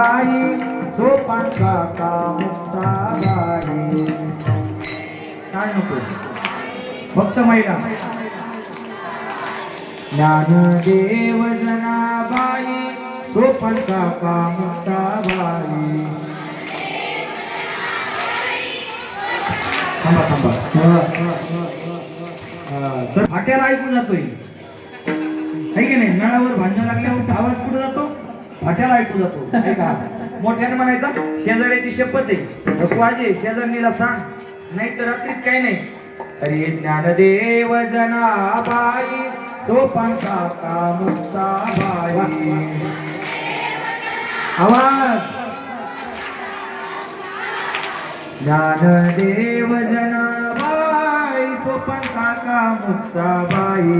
बाई सोपान काका मुक्ताबाई. काय नको फक्त महिला. ज्ञानदेव जनाबाई सोपान काका मुक्ताबाई. थांबा थांबा. सर फाट्याला ऐकू जातोय है की नाही? नळावर भांडण लागल्यावर आवाज कुठे जातो? फाट्याला ऐकू जातो नाही का? मोठ्याने म्हणायचा शेजाऱ्याची शपथ आहे तू आजी शेजारणीला सांग नाही तर रात्रीत काही नाही. अरे ज्ञानदेव जनाबाई सोपान काका मुक्ताबाई. आवाज. ज्ञानदेव जनाबाई सोपान काका मुक्ताबाई.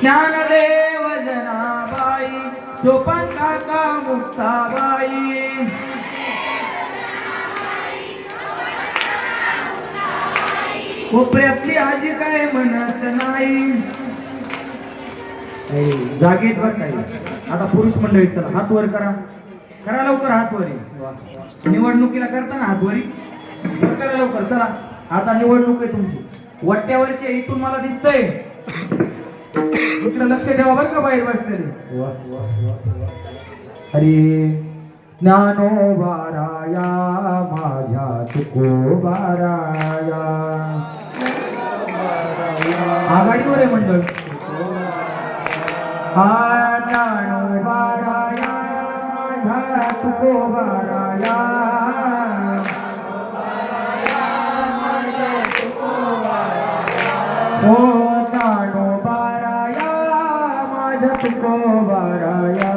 ज्ञानदेव जनाबाई सोपान काका मुक्ताबाई. कोपऱ्यातली आजी काय म्हणत नाही. जागेत वर काही. आता पुरुष मंडळी चला हात वर करा. करा लवकर हात वरी. निवडणुकीला करताना हात वरी करा लवकर. चला आता निवडणूक आहे तुमची. वट्ट्यावरची इथून मला दिसतंय. इकडे लक्ष ठेवा बरं का बाहेर बसलेले. अरे ज्ञानोबाराया माझ्या तुकोबाराया. आघाडीवर आहे मंडळ. हा ज्ञानोबाराया माझ्या तुकोबाराया. हो ज्ञानोबाराया माझ्या तुकोबाराया.